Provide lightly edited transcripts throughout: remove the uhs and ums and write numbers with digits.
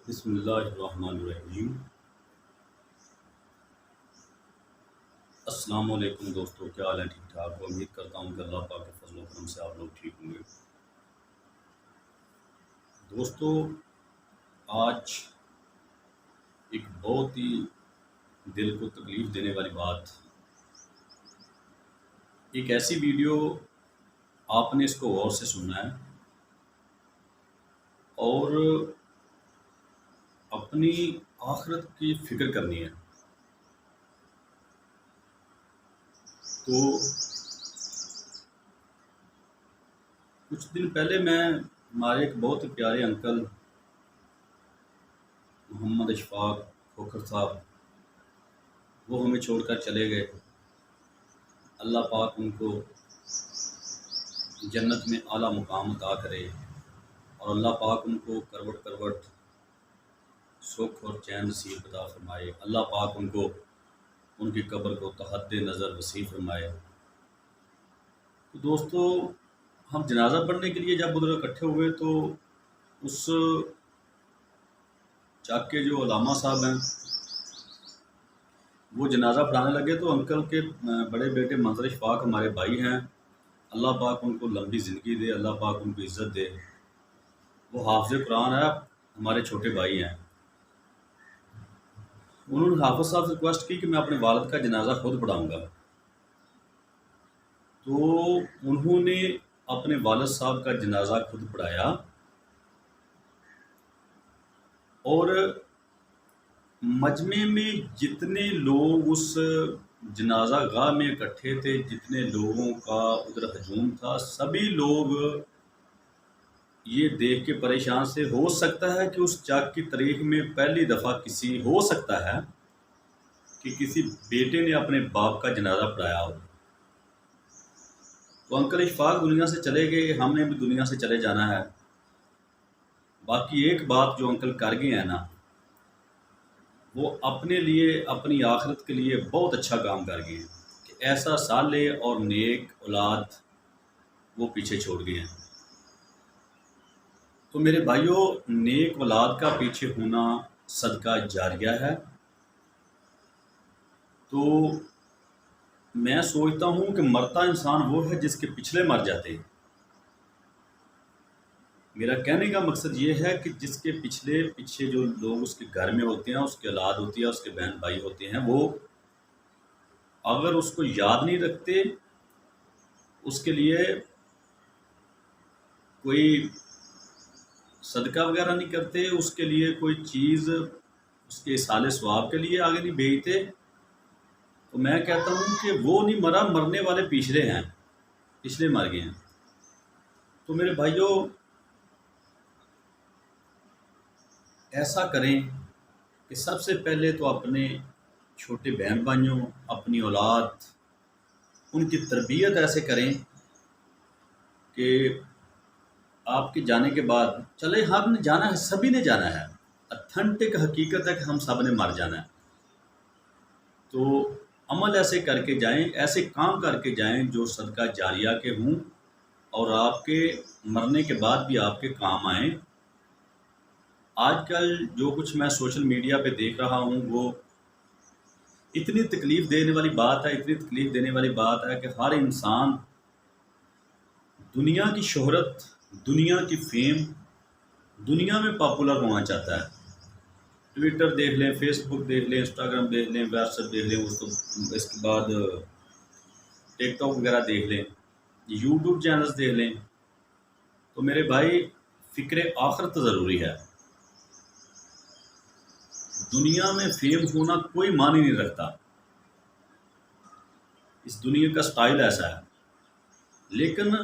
بسم اللہ الرحمن الرحیم۔ السلام علیکم دوستو، کیا حال ہے؟ ٹھیک ٹھاک؟ امید کرتا ہوں کہ اللہ پاک کے فضل و کرم سے آپ لوگ ٹھیک ہوں گے۔ دوستو، آج ایک بہت ہی دل کو تکلیف دینے والی بات، ایک ایسی ویڈیو آپ نے اس کو غور سے سننا ہے اور اپنی آخرت کی فکر کرنی ہے۔ تو کچھ دن پہلے میں ہمارے ایک بہت ہی پیارے انکل محمد اشفاق کھوکھر صاحب، وہ ہمیں چھوڑ کر چلے گئے۔ اللہ پاک ان کو جنت میں اعلیٰ مقام عطا کرے اور اللہ پاک ان کو کروٹ کروٹ سکھ اور چین نصیب عطا فرمائے۔ اللہ پاک ان کو ان کی قبر کو تحت نظر وسیع فرمائے۔ تو دوستو، ہم جنازہ پڑھنے کے لیے جب ادھر اکٹھے ہوئے تو اس چاک کے جو علامہ صاحب ہیں وہ جنازہ پڑھانے لگے، تو انکل کے بڑے بیٹے منظر اشفاق ہمارے بھائی ہیں، اللہ پاک ان کو لمبی زندگی دے، اللہ پاک ان کو عزت دے۔ وہ حافظ قرآن ہے، ہمارے چھوٹے بھائی ہیں۔ انہوں نے حافظ صاحب سے ریکویسٹ کی کہ میں اپنے والد کا جنازہ خود پڑھاؤں گا، تو انہوں نے اپنے والد صاحب کا جنازہ خود پڑھایا اور مجمع میں جتنے لوگ اس جنازہ گاہ میں اکٹھے تھے، جتنے لوگوں کا ادھر ہجوم تھا، سبھی لوگ یہ دیکھ کے پریشان سے، ہو سکتا ہے کہ اس چاک کی تاریخ میں پہلی دفعہ ہو سکتا ہے کہ کسی بیٹے نے اپنے باپ کا جنازہ پڑھایا ہو۔ تو انکل اشفاق دنیا سے چلے گئے، ہم نے بھی دنیا سے چلے جانا ہے۔ باقی ایک بات جو انکل کر گئے ہیں نا، وہ اپنے لیے، اپنی آخرت کے لیے بہت اچھا کام کر گئے ہیں کہ ایسا صالح اور نیک اولاد وہ پیچھے چھوڑ گئے ہیں۔ تو میرے بھائیوں، نیک اولاد کا پیچھے ہونا صدقہ جاریہ ہے۔ تو میں سوچتا ہوں کہ مرتا انسان وہ ہے جس کے پچھلے مر جاتے ہیں۔ میرا کہنے کا مقصد یہ ہے کہ جس کے پیچھے جو لوگ اس کے گھر میں ہوتے ہیں، اس کی اولاد ہوتی ہے، اس کے بہن بھائی ہوتے ہیں، وہ اگر اس کو یاد نہیں رکھتے، اس کے لیے کوئی صدقہ وغیرہ نہیں کرتے، اس کے لیے کوئی چیز اس کے اصالِ ثواب کے لیے آگے نہیں بھیجتے، تو میں کہتا ہوں کہ وہ نہیں مرا، مرنے والے پچھلے مر گئے ہیں۔ تو میرے بھائیوں، ایسا کریں کہ سب سے پہلے تو اپنے چھوٹے بہن بھائیوں، اپنی اولاد، ان کی تربیت ایسے کریں کہ آپ کے جانے کے بعد، چلے ہم نے جانا ہے، سبھی نے جانا ہے، اتھنٹک حقیقت ہے کہ ہم سب نے مر جانا ہے، تو عمل ایسے کر کے جائیں، ایسے کام کر کے جائیں جو صدقہ جاریہ کے ہوں اور آپ کے مرنے کے بعد بھی آپ کے کام آئیں۔ آج کل جو کچھ میں سوشل میڈیا پہ دیکھ رہا ہوں، وہ اتنی تکلیف دینے والی بات ہے کہ ہر انسان دنیا کی شہرت، دنیا کی فیم، دنیا میں پاپولر ہونا چاہتا ہے۔ ٹویٹر دیکھ لیں، فیس بک دیکھ لیں، انسٹاگرام دیکھ لیں، واٹس ایپ دیکھ لیں، اس کے بعد ٹک ٹاک وغیرہ دیکھ لیں، یوٹیوب چینلز دیکھ لیں۔ تو میرے بھائی، فکر آخرت ضروری ہے۔ دنیا میں فیم ہونا کوئی معنی نہیں رکھتا، اس دنیا کا سٹائل ایسا ہے، لیکن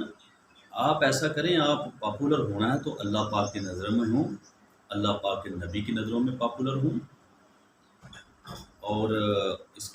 آپ ایسا کریں، آپ پاپولر ہونا ہے تو اللہ پاک کی نظر میں ہوں، اللہ پاک کے نبی کی نظروں میں پاپولر ہوں، اور اس